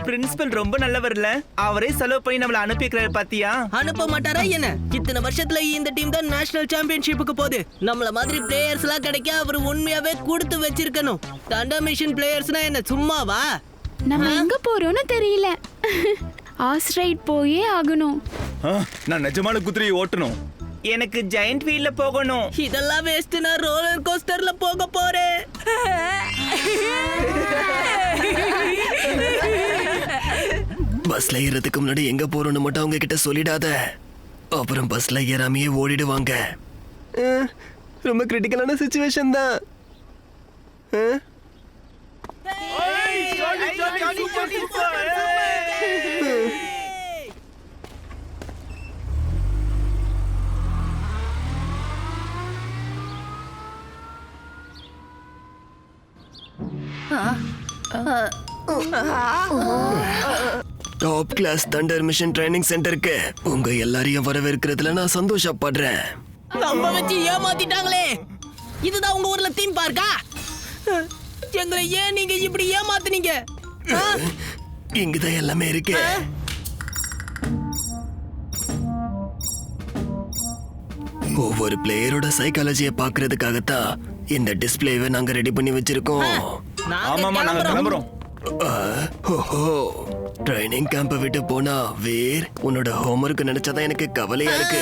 Principal ரொம்ப நல்லவர்ல, அவரே செலவு பண்ணி நம்மள அனுப்பிக்கிறாரு பாத்தியா? அனுப்ப மாட்டாரா என்ன? இத்தனை வருஷத்துல இந்த டீம் தான் நேஷனல் சாம்பியன்ஷிப்புக்கு போகுது. நம்மள மாதிரி பிளேயர்ஸ் எல்லாம் கிடைக்க அவர் உண்மையாவே கொடுத்து வச்சிருக்கணும். தண்டர் மிஷன் பிளேயர்ஸ்னா என்ன சும்மாவா? நம்ம எங்க போறோம்னு தெரியல. ஆஸ்ட்ரைட் போயே ஆகணும். நான் நிஜமான குதிரையை ஓட்டணும். எனக்கு ஜெயண்ட் வீல்ல போகணும். இதெல்லாம் வேஸ்ட். நான் ரோலர் கோஸ்டர்ல போக போறேன். பஸ்ல ஏறதுக்கு முன்னாடி எங்க போறோம்னு மட்டும் அவங்க கிட்ட சொல்லிடாத. அப்புறம் பஸ்ல ஏறாமையே ஓடிடுவாங்க. ரொம்ப கிரிட்டிக்கலான சிச்சுவேஷன் தான். Top class thunder mission training சென்டருக்கு உங்க எல்லாரையும் வரவேற்கிறதுல நான் சந்தோஷப்படுறேன். நம்ம வச்சு ஏமாத்திட்டாங்களே. இதுதான் உங்க ஊர்ல தீம் பார்க்கா? எங்களை ஏன் நீங்க இப்படி ஏமாத்துனீங்க? இங்கதான் எல்லாமே இருக்கு. ஒவ்வொரு பிளேயரோட சைக்காலஜியை பாக்குறதுக்காகத்தான் இந்த டிஸ்பிளேவை நாங்க ரெடி பண்ணி வச்சிருக்கோம். ஆமாமா, நாங்க கிளம்புறோம். ட்ரைனிங் கேம்ப விட்டு போனா வீர், உன்னோட ஹோம்வொர்க் நினைச்சாதான் எனக்கு கவலையா இருக்கு.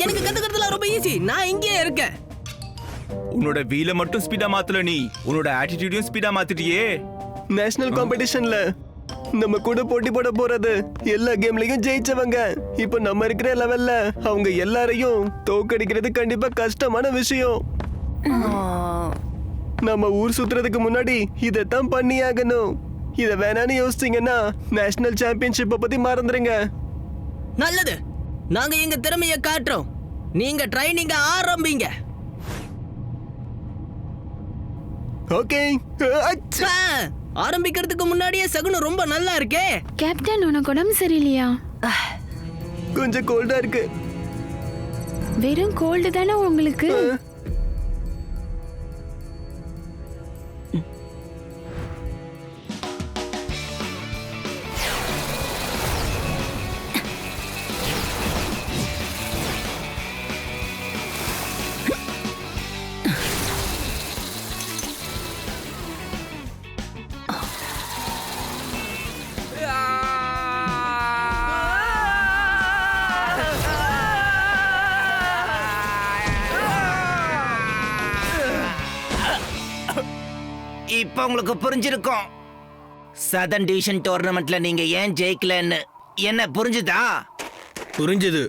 எனக்கு கத்துக்கிறதுல ரொம்ப ஈஸி. நான் இங்கேயே இருக்கேன். உன்னோட வீல மட்டும் ஸ்பீடா மாத்தல, நீ உன்னோட ஆட்டிடியூடையும் ஸ்பீடா மாத்திட்டியே. நேஷனல் காம்படிஷன்ல நம்ம கூட போட்டி போட போறது எல்லா கேம்லயும் ஜெயிச்சவங்க. இப்போ நம்ம இருக்கிற லெவல்ல அவங்க எல்லாரையும் தோக்கடிக்கிறது கண்டிப்பா கஷ்டமான விஷயம். நம்ம ஊர் சுத்துறதுக்கு முன்னாடி இதைத்தான் பண்ணியாகணும். இத வேணான்னு யோசிச்சீங்கன்னா நேஷனல் சாம்பியன்ஷிப்பை பத்தி மறந்துருங்க. நல்லது, நாங்க எங்க திறமைய காட்டுறோம். நீங்க ட்ரைனிங்க ஆரம்பிங்க. ஓகே. ஆரம்பிக்கிறதுக்கு முன்னாடியே சகுனம் ரொம்ப நல்லா இருக்கே. கேப்டன், உனக்கு உடம்பு சரியில்லையா? கொஞ்சம் கோல்டா இருக்கு. வெறும் கோல்டு தானே உங்களுக்கு? இப்ப உங்களுக்கு புரிஞ்சிருக்கும் சதர்ன் டிவிஷன் டோர்னமெண்ட்ல நீங்க ஏன் ஜெயிக்கலன்னு. என்ன புரிஞ்சுதா? புரிஞ்சுது.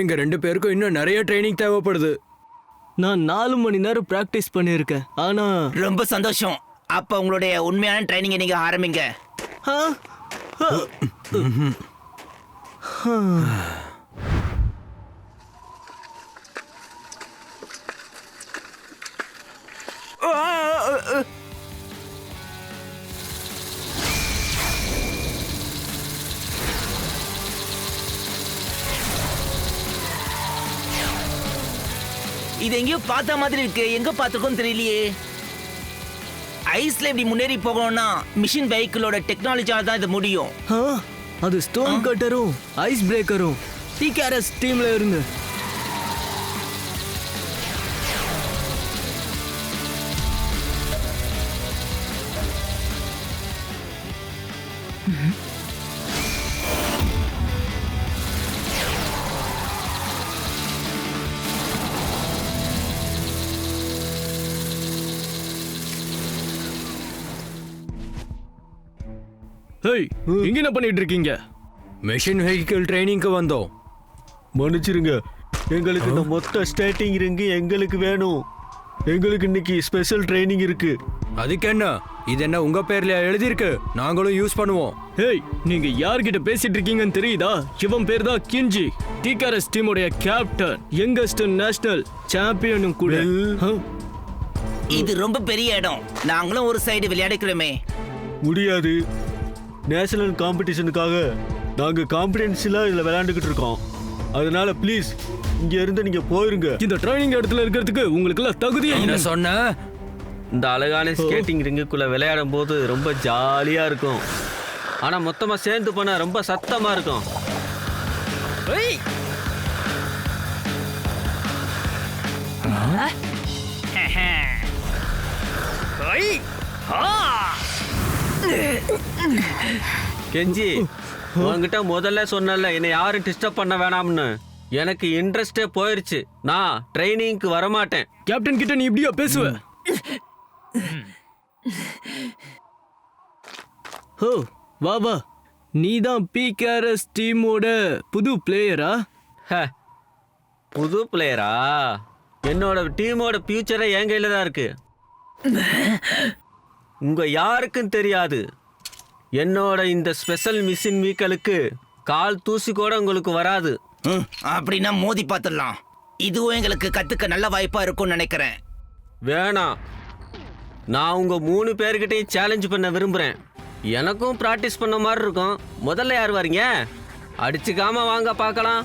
எங்க 2 பேருக்கும் இன்னும் நிறைய ட்ரைனிங் தேவைப்படுது. நான் 4 மணி நேரம் பிராக்டிஸ் பண்ணிருக்கேன். ஆனா ரொம்ப சந்தோஷம். அப்ப உங்களுடைய உண்மையான ட்ரைனிங்கை நீங்க ஆரம்பிங்க. இது எங்கேயோ பார்த்த மாதிரி இருக்கு. எங்க பார்த்துருக்கோம் தெரியலையே. ஐஸ்ல இப்படி முன்னேறி போகணும்னா மிஷின் வெஹிக்கிளோட டெக்னாலஜியால தான் இது முடியும். அது ஸ்டோன் கட்டரும் ஐஸ் பிரேக்கரும் டிகேஆர்எஸ் டீம்ல இருந்து. ஹேய், இங்க என்ன பண்ணிட்டு இருக்கீங்க? மெஷின் வெஹிக்கிள் ட்ரைனிங்க்கு வந்தோம். மன்னிச்சிருங்க, எங்களுக்கு இந்த மொத்த ஸ்டார்டிங் ரிங்கு எங்களுக்கு வேணும். எங்களுக்கு இன்னைக்கு ஸ்பெஷல் ட்ரைனிங் இருக்கு. அதுக்கு என்ன? இது என்ன உங்க பேர்ல எழுதிருக்கு? நாங்களும் யூஸ் பண்ணுவோம். ஹேய், நீங்க யார்கிட்ட பேசிட்டு இருக்கீங்கன்னு தெரியுதா? இவன் பேர் தான் கிஞ்சி, டிகேஆர்எஸ் டீமுடைய கேப்டன், யங்கஸ்ட் நேஷனல் சாம்பியனும் கூட. இது ரொம்ப பெரிய இடம். நாங்களும் ஒரு சைடு விளையாடிக்கிறோமே. முடியாது. நேஷனல் காம்படிஷனுக்காக நாங்க காம்படிஷன்ல இதுல விளையாண்டுகிட்டு இருக்கோம். அதனால ப்ளீஸ் இங்க இருந்து நீங்க போயிருங்க. இந்த ட்ரைனிங் இடத்துல இருக்கிறதுக்கு உங்களுக்கு எல்லாம் தகுதியே என்ன இல்லை. சொன்ன? இந்த அழகான ஸ்கேட்டிங் ரிங்குக்குள்ள விளையாடும் போது ரொம்ப ஜாலியா இருக்கும். ஆனா மொத்தமா சேர்ந்து போனா ரொம்ப சத்தமா இருக்கும். கெஞ்சி, உன்கிட்ட முதல்ல சொன்னல என்னை யாரும் டிஸ்டர்ப் பண்ண வேணாம்னு. எனக்கு இன்ட்ரெஸ்டே போயிருச்சு. நான் ட்ரைனிங்க்கு வரமாட்டேன். கேப்டன் கிட்ட நீ இப்படியா பேசுவ? ஹோ, வா வா. நீ தான் பிகேஆர்எஸ் டீமோட புது பிளேயரா? புது பிளேயரா? என்னோட டீமோட ஃபியூச்சரே என் கையில தான் இருக்கு. உங்க யாருக்கும் தெரியாது. என்னோட இந்த ஸ்பெஷல் மிஷின் வீக்களுக்கு கால் தூசி கூட உங்களுக்கு வராது. அப்படின்னா மோதி பார்த்துடலாம். இதுவும் எங்களுக்கு கத்துக்க நல்ல வாய்ப்பா இருக்கும்னு நினைக்கிறேன். வேணாம், நான் உங்க 3 பேர்கிட்டையும் சேலஞ்ச் பண்ண விரும்புறேன். எனக்கும் பிராக்டிஸ் பண்ண மாதிரி இருக்கும். முதல்ல யார் வரீங்க? அடிச்சுக்காம வாங்க பார்க்கலாம்.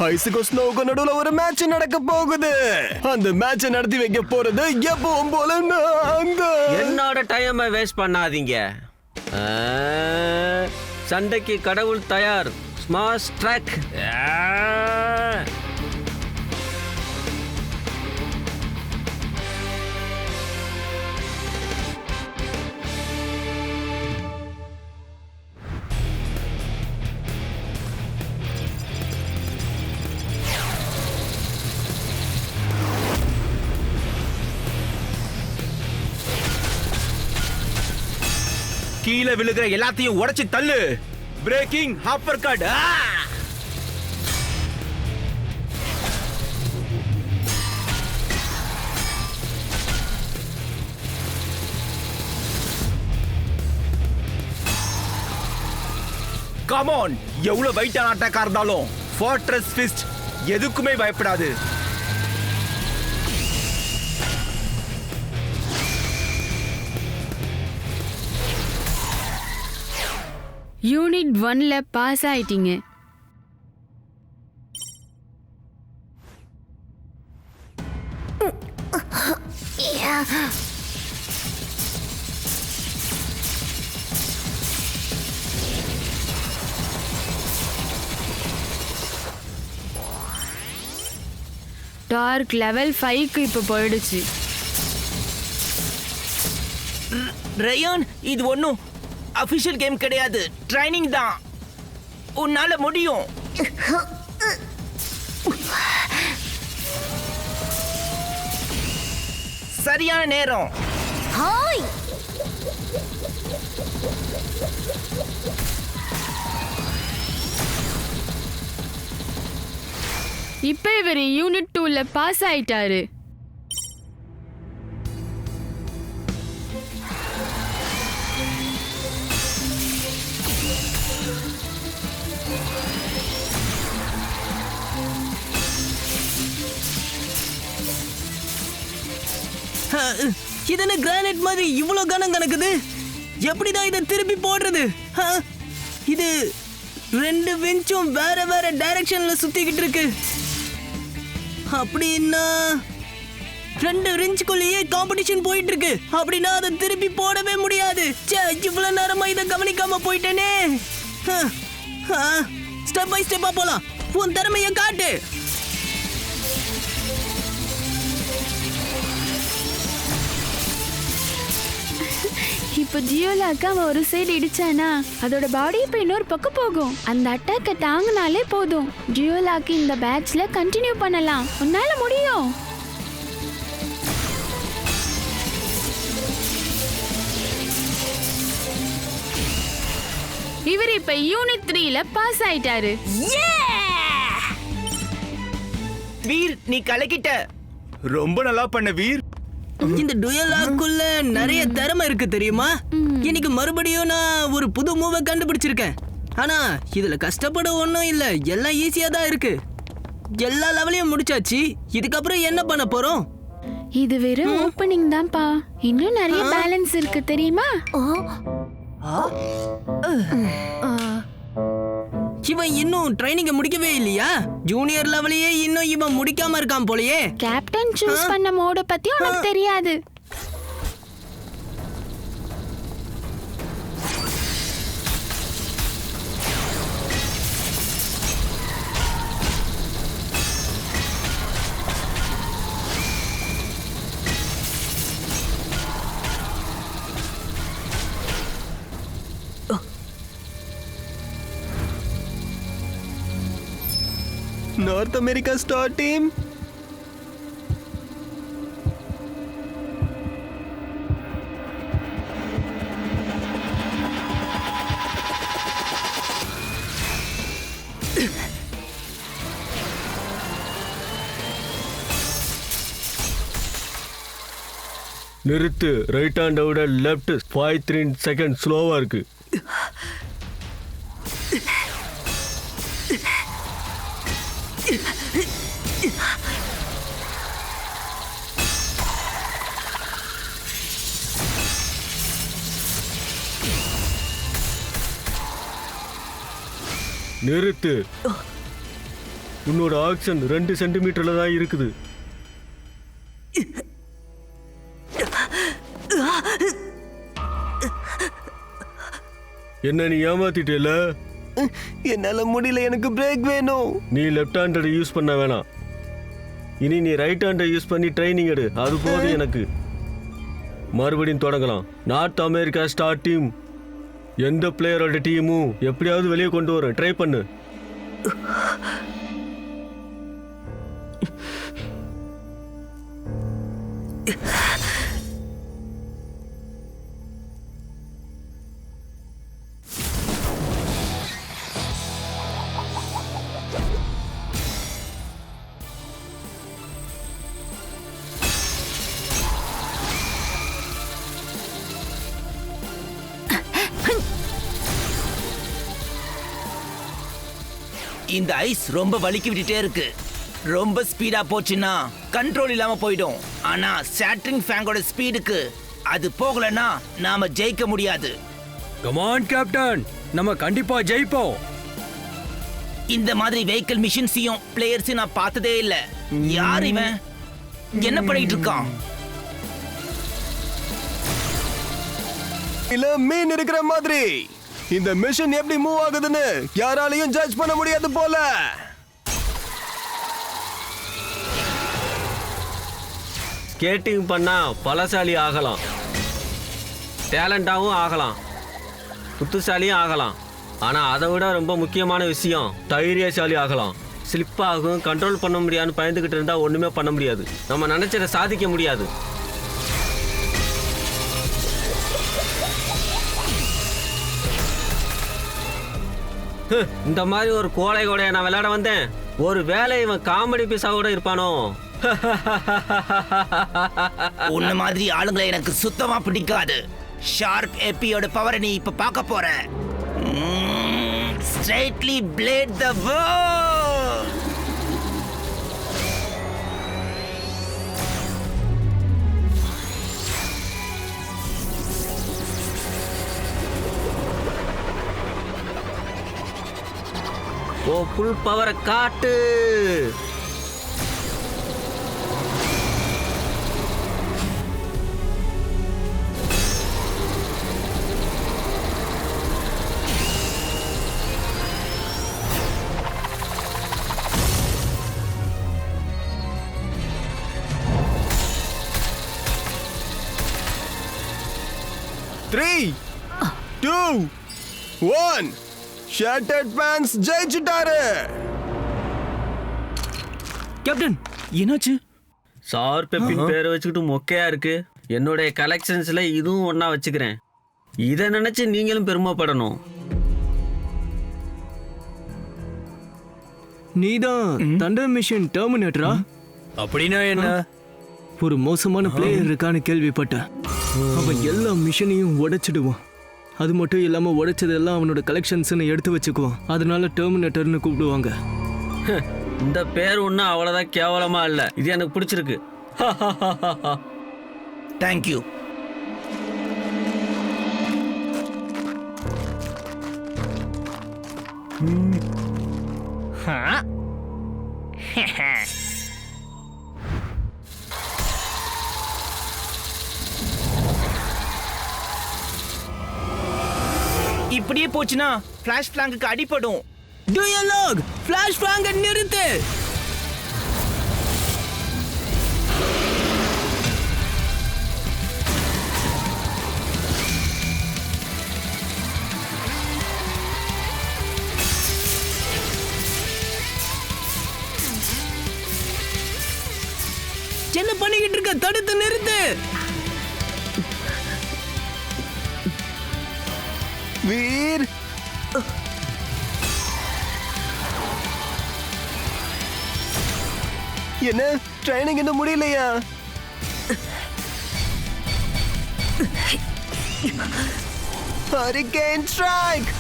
ஐஸுக்கும் ஸ்னோவுக்கும் நடுவுல ஒரு மேட்ச் நடக்க போகுது. அந்த மேட்சை நடத்தி வைக்க போறது எப்பவும் போல நாங்க. என்னோட டைமை வேஸ்ட் பண்ணாதீங்க. சண்டைக்கு கடவுள் தயார். Smash track. கீழே விழுகிற எல்லாத்தையும் உடைச்சு தள்ளு. Breaking hopper cut. Come on. எவ்வளவு வெயிட்டான அட்டாக்கா இருந்தாலும் ஃபார்ட்ரஸ் ஃபிஸ்ட் எதுக்குமே பயப்படாது. யூனிட் 1ல பாஸ் ஆயிட்டீங்க. டார்க் லெவல் 5க்கு இப்போ போயிடுச்சு. ரயான், இது ஒன்றும் அபிஷியல் கேம் கிடையாது, ட்ரைனிங் தான். உன்னால முடியும். சரியான நேரம். இப்போ இவர் யூனிட் 2ல பாஸ் ஆயிட்டாரு. இது என்ன கிரானைட் மாதிரி இவ்வளவு கனம் கணக்குது? எப்படிதான் இதை திருப்பி போடுறது? இது 2 விஞ்சும் வேற வேற டைரக்ஷன்ல சுத்திக்கிட்டு இருக்கு. அப்படின்னா 2 விஞ்சுக்குள்ளேயே காம்படிஷன் போயிட்டு இருக்கு. அப்படின்னா அதை திருப்பி போடவே முடியாது. இவ்வளவு நேரமா இதை கவனிக்காம போயிட்டேனே. ஸ்டெப் பை ஸ்டெப்பா போலாம். உன் திறமைய காட்டு. இப்போ ஜியோலாக்கு அவன் ஒரு சைடு இடிச்சானா அதோட பாடி இப்போ இன்னொரு பக்கம் போகும். அந்த அட்டாக்கை தாங்கினாலே போதும். ஜியோலாக்கு இந்த பேட்ச்ல கண்டினியூ பண்ணலாம். உன்னால முடியும். இவர் இப்ப யூனிட் 3ல பாஸ் ஆயிட்டாரு. வீர், நீ கலக்கிட்ட. ரொம்ப நல்லா பண்ண வீர். இந்த டுயலாக்குள்ள நிறைய திறமை இருக்கு தெரியுமா? இன்னைக்கு மறுபடியும் நான் ஒரு புது மூவை கண்டுபிடிச்சிருக்கேன். ஆனா இதுல கஷ்டப்பட ஒண்ணும் இல்ல, எல்லாம் ஈஸியா தான் இருக்கு. எல்லா லெவலையும் முடிச்சாச்சு. இதுக்கப்புறம் என்ன பண்ண போறோம்? இது வெறும் ஓப்பனிங் தான்ப்பா. இன்னும் நிறைய பேலன்ஸ் இருக்கு தெரியுமா? இவன் இன்னும் ட்ரைனிங்க முடிக்கவே இல்லையா? ஜூனியர் லெவலையே இன்னும் இவன் முடிக்காம இருக்கான் போலயே. கேப்டன் சூஸ் பண்ண மோட பத்தி உனக்கு தெரியாது. நார்த் அமெரிக்கா ஸ்டார் டீம், நிறுத்து. ரைட் ஹேண்டை விட லெஃப்ட் 5-3 செகண்ட் ஸ்லோவா இருக்கு. நிறுத்து. உன்னோட ஆக்ஷன் 2 சென்டிமீட்டர்ல தான் இருக்குது. என்ன நீ ஏமாத்திட்டேல? என்னால முடியல, எனக்கு பிரேக் வேணும். நீ லெஃப்ட் ஹேண்டை யூஸ் பண்ண வேணாம். இனி நீ ரைட் ஹேண்டை யூஸ் பண்ணி ட்ரைனிங் எடு. அது போதும் எனக்கு. மறுபடியும் தொடங்கலாம். நார்த் அமெரிக்கா ஸ்டார் டீம் எந்த பிளேயரோட டீமும் எப்படியாவது வெளியே கொண்டு வர ட்ரை பண்ணு. இந்த ஐஸ் ரொம்ப வலிக்கி விட்டுட்டே இருக்கு. ரொம்ப ஸ்பீடா போச்சுன்னா கண்ட்ரோல் இல்லாம போயிடும். ஆனா சாட்ரிங் ஃபேங்கோட ஸ்பீடுக்கு அது போகலன்னா நாம ஜெயிக்க முடியாது. கம் ஆன் கேப்டன், நம்ம கண்டிப்பா ஜெயிப்போம். இந்த மாதிரி வெஹிக்கிள் மிஷின்ஸையும் பிளேயர்ஸையும் நான் பார்த்ததே இல்ல. யார் இவன்? என்ன பண்ணிட்டு இருக்கான்? இல்ல மீன் இருக்கிற மாதிரி. இந்த மிஷின் எப்படி மூவ் ஆகுதுன்னு யாராலையும் ஜட்ஜ் பண்ண முடியாது போல. ஸ்கேட்டிங் பண்ணா பலசாலி ஆகலாம், டேலண்டாவும் ஆகலாம், புத்திசாலியும் ஆகலாம். ஆனால் அதை விட ரொம்ப முக்கியமான விஷயம் தைரியசாலி ஆகலாம். ஸ்லிப் ஆகும், கண்ட்ரோல் பண்ண முடியாதுன்னு பயந்துக்கிட்டு இருந்தால் ஒன்றுமே பண்ண முடியாது. நம்ம நினச்சதை சாதிக்க முடியாது. இந்த மாதிரி ஒரு கோடையோட நான் விளையாட வந்தேன். ஒரு வேலை இவன் காமெடி பீஸா கூட இருப்பானோ? உன்ன மாதிரி ஆளுங்களை எனக்கு சுத்தமா பிடிக்காது. ஷார்ப் எப்பியோட பவரை நீ இப்ப பார்க்க போற. Straightly played the world. ஓ ஃபுல் பவரை காட்டு. Three, 2, 1. Shattered Pants ஜெயிச்சிட்டாரு. கேப்டன், என்னாச்சு? சார் பெப்பின் பேரை வச்சுக்கிட்டு மொக்கையா இருக்கு. என்னுடைய கலெக்ஷன்ஸ்ல இதுவும் ஒண்ணா வச்சுக்கிறேன். இதை நினைச்சு நீங்களும் பெருமைப்படணும். நீதான் தண்டர் மிஷின் டெர்மினேட்டரா? அப்படின்னா என்ன? ஒரு மோசமான பிளேயர் இருக்கான்னு கேள்விப்பட்டேன். அவன் எல்லா மிஷினையும் உடைச்சிடுவான். அது மட்டும் இல்லாம உடைச்சதெல்லாம் அவனோட கலெக்ஷன்ஸ்னு எடுத்து வச்சுக்குவான். அதனால டெர்மினேட்டர்னு கூப்பிடுவாங்க. இந்த பேர் ஒன்றும் அவ்வளோதான் கேவலமா இல்லை. இது எனக்கு பிடிச்சிருக்கு. தேங்க்யூ. இப்படியே போச்சுன்னா ஃபிளாஷ் பிளாங்குக்கு அடிபடும். டியூலாக் ஃபிளாஷ் ஃபிளாங்க நிறுத்து. என்ன பண்ணிக்கிட்டு இருக்க? தடுத்து நிறுத்து. வீர், என்ன ட்ரைனிங் இன்னும் முடியலையா? Hurricane strike.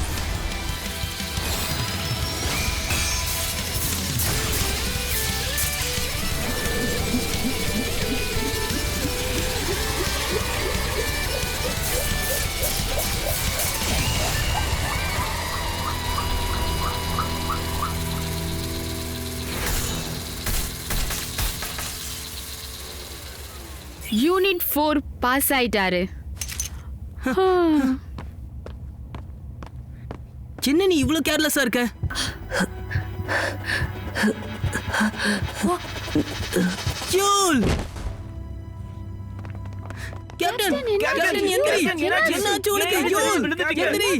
யூனிட் 4 பாஸ் ஆயிட்டாரு. சின்ன நீ இவ்வளவு கேர்லெஸ்ஸா இருக்க? ஜூல், கேப்டன், கேப்டன் எந்திரி. என்னாச்சு உனக்கு? ஜூல், எந்திரி.